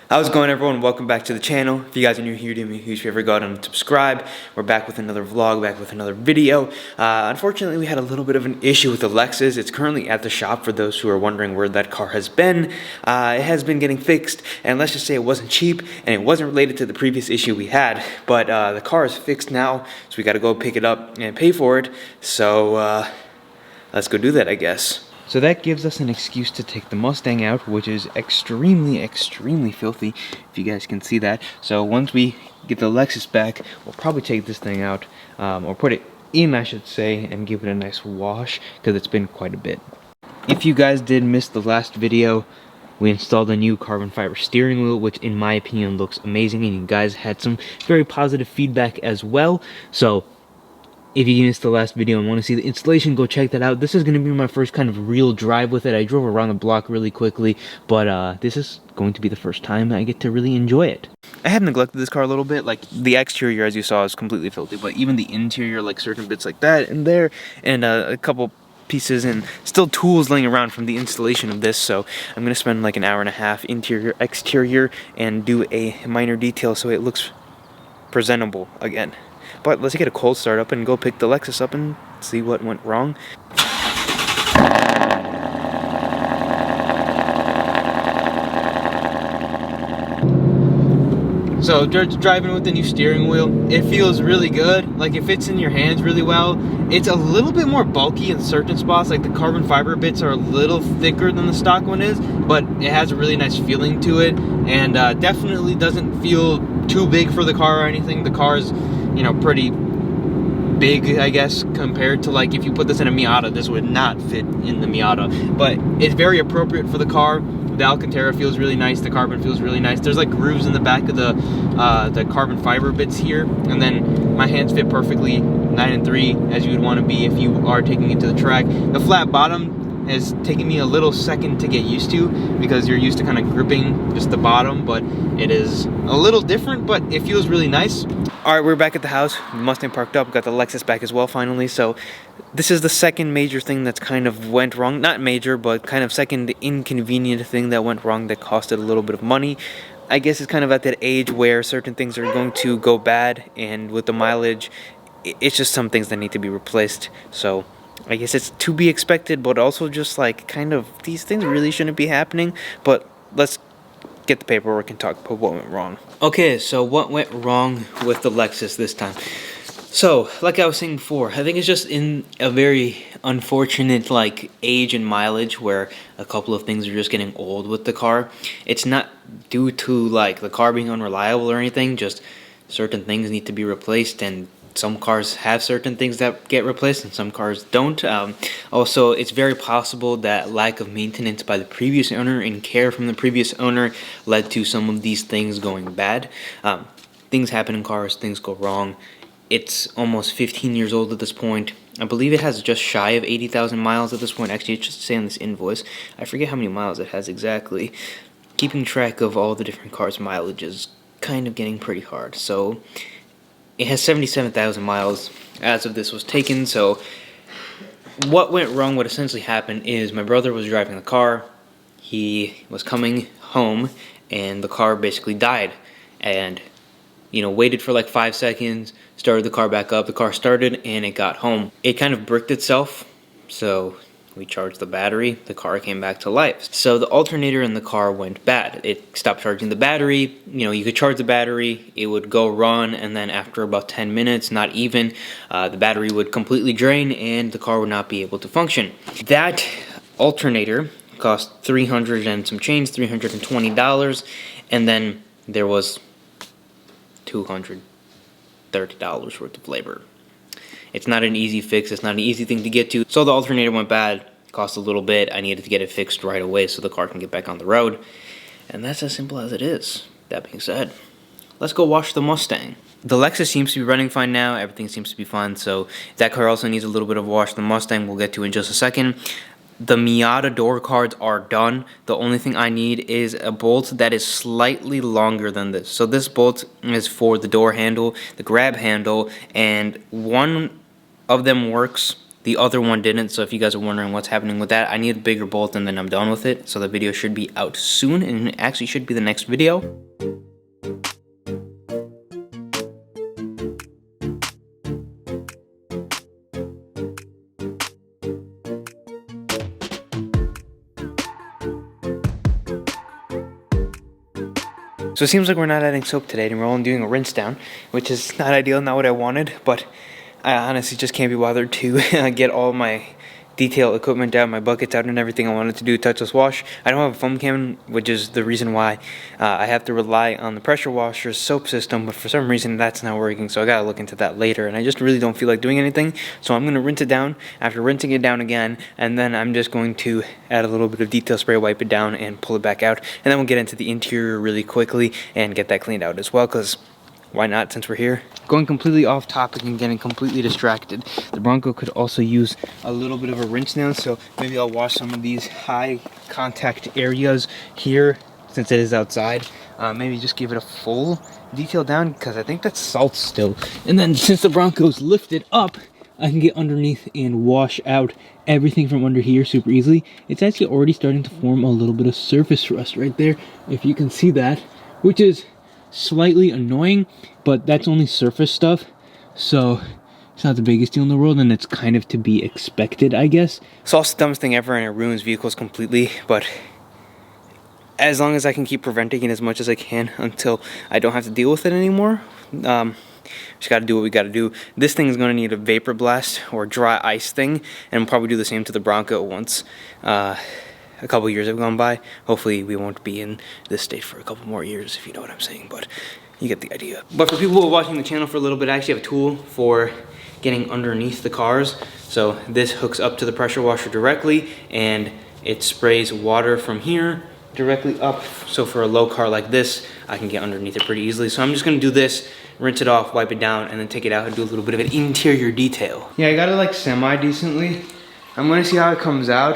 How's it going, everyone? Welcome back to the channel. If you guys are new here, do me a huge favor, go ahead and subscribe. We're back with another vlog, back with another video. Unfortunately, we had a little bit of an issue with the Lexus. It's currently at the shop for those who are wondering where that car has been. It has been getting fixed, and let's just say it wasn't cheap, and it wasn't related to the previous issue we had. But the car is fixed now, so we got to go pick it up and pay for it. So let's go do that, I guess. So that gives us an excuse to take the Mustang out, which is extremely filthy, if you guys can see that. So once we get the Lexus back, we'll probably take this thing out, or put it in, I should say, and give it a nice wash, because it's been quite a bit. If you guys did miss the last video, we installed a new carbon fiber steering wheel, which in my opinion looks amazing, and you guys had some very positive feedback as well. So if you missed the last video and want to see the installation, go check that out. This is going to be my first kind of real drive with it. I drove around the block really quickly, but this is going to be the first time I get to really enjoy it. I have neglected this car a little bit. Like, the exterior, as you saw, is completely filthy, but even the interior, like certain bits like that and there, and a couple pieces and still tools laying around from the installation of this. So I'm going to spend like an hour and a half interior, exterior, and do a minor detail so it looks presentable again. But let's get a cold start up and go pick the Lexus up and see what went wrong. So just driving with the new steering wheel, it feels really good. Like, it fits in your hands really well. It's a little bit more bulky in certain spots, like the carbon fiber bits are a little thicker than the stock one is, but it has a really nice feeling to it, and definitely doesn't feel too big for the car or anything. The car is, you know, pretty big, I guess, compared to, like, if you put this in a Miata, this would not fit in the Miata, but it's very appropriate for the car. The Alcantara feels really nice, the carbon feels really nice. There's like grooves in the back of the carbon fiber bits here, and then my hands fit perfectly 9 and 3 as you would want to be if you are taking it to the track. The flat bottom has taken me a little second to get used to, because you're used to kind of gripping just the bottom, but it is a little different, but it feels really nice. Alright, we're back at the house. The Mustang parked up, got the Lexus back as well finally. So this is the second major thing that's kind of went wrong. Not major, but kind of second inconvenient thing that went wrong that costed a little bit of money. I guess it's kind of at that age where certain things are going to go bad, and with the mileage, it's just some things that need to be replaced. So I guess it's to be expected, but also just like kind of these things really shouldn't be happening. But let's get the paperwork and talk about what went wrong. Okay, so what went wrong with the Lexus this time? So, like I was saying before, I think it's just in a very unfortunate like age and mileage where a couple of things are just getting old with the car. It's not due to like the car being unreliable or anything, just certain things need to be replaced, and some cars have certain things that get replaced and some cars don't. Also, it's very possible that lack of maintenance by the previous owner and care from the previous owner led to some of these things going bad. Things happen in cars, things go wrong. It's almost 15 years old at this point. I believe it has just shy of 80,000 miles at this point. Actually, it's just saying on this invoice. I forget how many miles it has exactly. Keeping track of all the different cars' mileage is kind of getting pretty hard. So it has 77,000 miles as of this was taken. So what went wrong, what essentially happened is my brother was driving the car. He was coming home and the car basically died. And, you know, waited for like 5 seconds, started the car back up. The car started and it got home. It kind of bricked itself. So we charged the battery, the car came back to life. So the alternator in the car went bad. It stopped charging the battery. You know, you could charge the battery, it would go run, and then after about 10 minutes, not even, the battery would completely drain and the car would not be able to function. That alternator cost $300 and some change, $320, and then there was $230 worth of labor. It's not an easy fix, it's not an easy thing to get to. So the alternator went bad, cost a little bit. I needed to get it fixed right away so the car can get back on the road. And that's as simple as it is. That being said, let's go wash the Mustang. The Lexus seems to be running fine now, everything seems to be fine, so that car also needs a little bit of wash. The Mustang we'll get to in just a second. The Miata door cards are done. The only thing I need is a bolt that is slightly longer than this. So this bolt is for the door handle, the grab handle, and one of them works. The The other one didn't, so if you guys are wondering what's happening with that, I need a bigger bolt and then I'm done with it. So the video should be out soon, and it actually should be the next video. So it seems like we're not adding soap today, and we're only doing a rinse down, which is not ideal, not what I wanted, but I honestly just can't be bothered to get all my detail equipment out, my buckets out, and everything I wanted to do touchless wash. I don't have a foam cannon, which is the reason why I have to rely on the pressure washer's soap system, but for some reason that's not working, so I gotta look into that later, and I just really don't feel like doing anything, so I'm gonna rinse it down. After rinsing it down again, and then I'm just going to add a little bit of detail spray, wipe it down, and pull it back out, and then we'll get into the interior really quickly and get that cleaned out as well, because why not, since we're here? Going completely off topic and getting completely distracted, the Bronco could also use a little bit of a rinse down, so maybe I'll wash some of these high contact areas here since it is outside. Maybe just give it a full detail down, because I think that's salt still. And then since the Bronco's lifted up, I can get underneath and wash out everything from under here super easily. It's actually already starting to form a little bit of surface rust right there, if you can see that, which is slightly annoying, but that's only surface stuff, so it's not the biggest deal in the world, and it's kind of to be expected, I guess. It's also the dumbest thing ever, and it ruins vehicles completely, but as long as I can keep preventing it as much as I can until I don't have to deal with it anymore, just gotta do what we gotta do. This thing is gonna need a vapor blast or dry ice thing, and we'll probably do the same to the Bronco once a couple years have gone by. Hopefully we won't be in this state for a couple more years, if you know what I'm saying, but you get the idea. But for people who are watching the channel for a little bit, I actually have a tool for getting underneath the cars. So this hooks up to the pressure washer directly, and it sprays water from here directly up. So for a low car like this, I can get underneath it pretty easily. So I'm just gonna do this, rinse it off, wipe it down, and then take it out and do a little bit of an interior detail. Yeah, I got it like semi-decently. I'm gonna see how it comes out.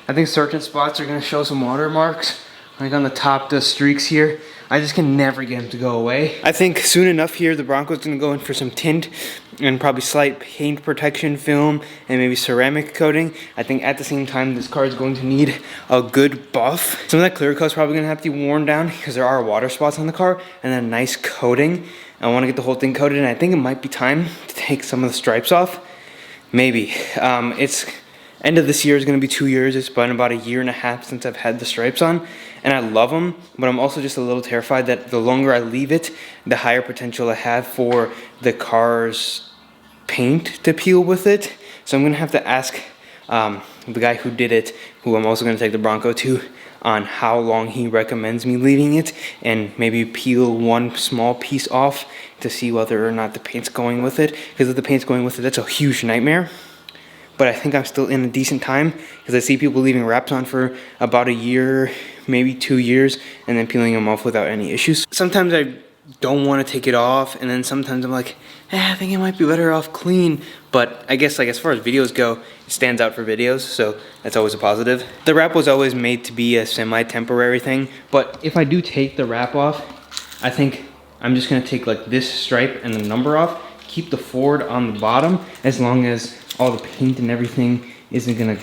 I think certain spots are gonna show some watermarks, like on the top, the streaks here. I just can never get them to go away. I think soon enough here, the Bronco's gonna go in for some tint and probably slight paint protection film and maybe ceramic coating. I think at the same time, this car is going to need a good buff. Some of that clear coat's probably gonna have to be worn down because there are water spots on the car, and then a nice coating. I wanna get the whole thing coated, and I think it might be time to take some of the stripes off. Maybe. It's end of this year is going to be 2 years. It's been about 1.5 years since I've had the stripes on, and I love them, but I'm also just a little terrified that the longer I leave it, the higher potential I have for the car's paint to peel with it. So I'm going to have to ask the guy who did it, who I'm also going to take the Bronco to, on how long he recommends me leaving it, and maybe peel one small piece off to see whether or not the paint's going with it. Because if the paint's going with it, that's a huge nightmare. But I think I'm still in a decent time, because I see people leaving wraps on for about 1 year, maybe 2 years, and then peeling them off without any issues. Sometimes I don't want to take it off, and then sometimes I'm like, I think it might be better off clean. But I guess, like, as far as videos go, it stands out for videos, so that's always a positive. The wrap was always made to be a semi-temporary thing, but if I do take the wrap off, I think I'm just gonna take like this stripe and the number off, keep the Ford on the bottom, as long as all the paint and everything isn't gonna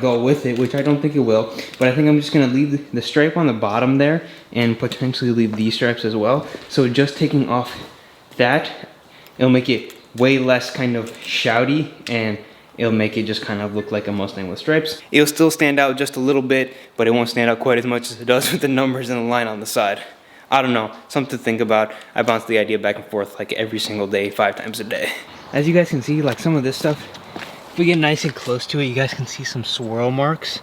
go with it, which I don't think it will. But I think I'm just gonna leave the stripe on the bottom there, and potentially leave these stripes as well. So just taking off that, it'll make it way less kind of shouty, and it'll make it just kind of look like a Mustang with stripes. It'll still stand out just a little bit, but it won't stand out quite as much as it does with the numbers and the line on the side. I don't know, something to think about. I bounce the idea back and forth like every single day, 5 times a day. As you guys can see, like some of this stuff, if we get nice and close to it, you guys can see some swirl marks,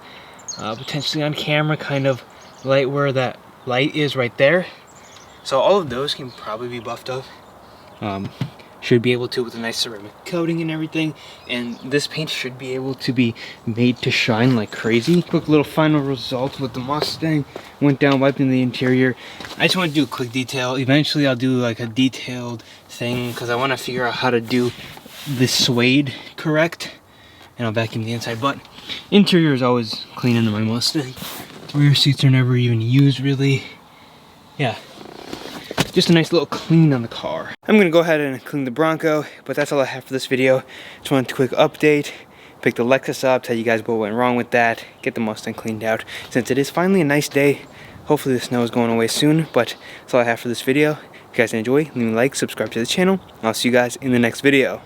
potentially on camera, kind of light where that light is right there. So all of those can probably be buffed up. Should be able to with a nice ceramic coating and everything, and this paint should be able to be made to shine like crazy. Quick little final result with the Mustang. Went down, wiping the interior. I just want to do a quick detail. Eventually I'll do like a detailed thing, because I want to figure out how to do the suede correct, and I'll vacuum the inside. But interior is always clean into my Mustang. The rear seats are never even used really. Yeah, just a nice little clean on the car. I'm gonna go ahead and clean the Bronco, but that's all I have for this video. Just wanted a quick update. pick the Lexus up, tell you guys what went wrong with that, get the Mustang cleaned out. Since it is finally a nice day, hopefully the snow is going away soon, but that's all I have for this video. If you guys enjoy, leave a like, subscribe to the channel. I'll see you guys in the next video.